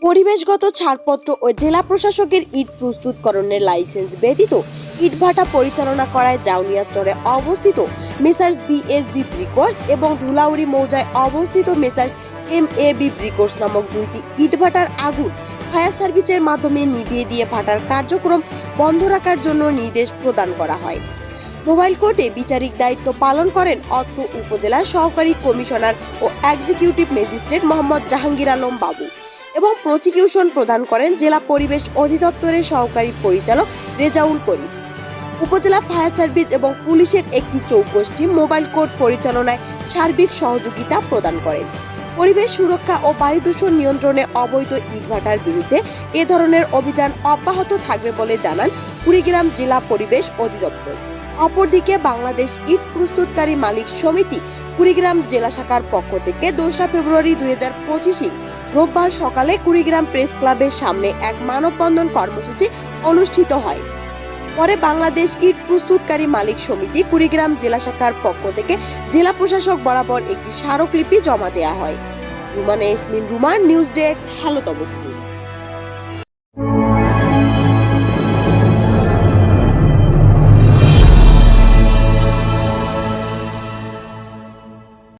পরিবেশগত ছাড়পত্র ও জেলা প্রশাসকের ইট প্রস্তুতকরণের লাইসেন্স ব্যতীত ইটভাটা পরিচালনা করায় জাউনিয়াচরে অবস্থিত মেসার্স বিএসবি ব্রিকর্স এবং ধুলাউড়ি মৌজায় অবস্থিত মেসার্স এমএবি ব্রিকর্স নামক দুইটি ইটভাটার আগুন ফায়ার সার্ভিসের মাধ্যমে নিভিয়ে দিয়ে ভাটার কার্যক্রম বন্ধ রাখার জন্য নির্দেশ প্রদান করা হয়। মোবাইল কোর্টে বিচারিক দায়িত্ব পালন করেন অত্র উপজেলার সহকারী কমিশনার ও এক্সিকিউটিভ ম্যাজিস্ট্রেট মোহাম্মদ জাহাঙ্গীর আলম বাবু এবং প্রসিকিউশন প্রদান করেন জেলা পরিবেশ অধিদপ্তরের সহকারী পরিচালক রেজাউল করিম। উপজেলা ফায়ার সার্ভিস এবং পুলিশের একটি চৌকোষ্ঠী মোবাইল কোর্ট পরিচালনায় সার্বিক সহযোগিতা প্রদান করেন। পরিবেশ সুরক্ষা ও বায়ু দূষণ নিয়ন্ত্রণে অবৈধ ইটভাটার বিরুদ্ধে এ ধরনের অভিযান অব্যাহত থাকবে বলে জানান কুড়িগ্রাম জেলা পরিবেশ অধিদপ্তর। অপরদিকে বাংলাদেশ ইট প্রস্তুতকারী মালিক সমিতি কুড়িগ্রাম জেলা শাখার পক্ষ থেকে 2 ফেব্রুয়ারি 2025 রোববার সকালে কুড়িগ্রাম প্রেস ক্লাবের সামনে এক মানববন্ধন কর্মসূচি অনুষ্ঠিত হয়। পরে বাংলাদেশ ইট প্রস্তুতকারী মালিক সমিতি কুড়িগ্রাম জেলা শাখার পক্ষ থেকে জেলা প্রশাসক বরাবর একটি স্মারকলিপি জমা দেওয়া হয়। Rumana ইসমিন Ruman, news desk, hello তমক।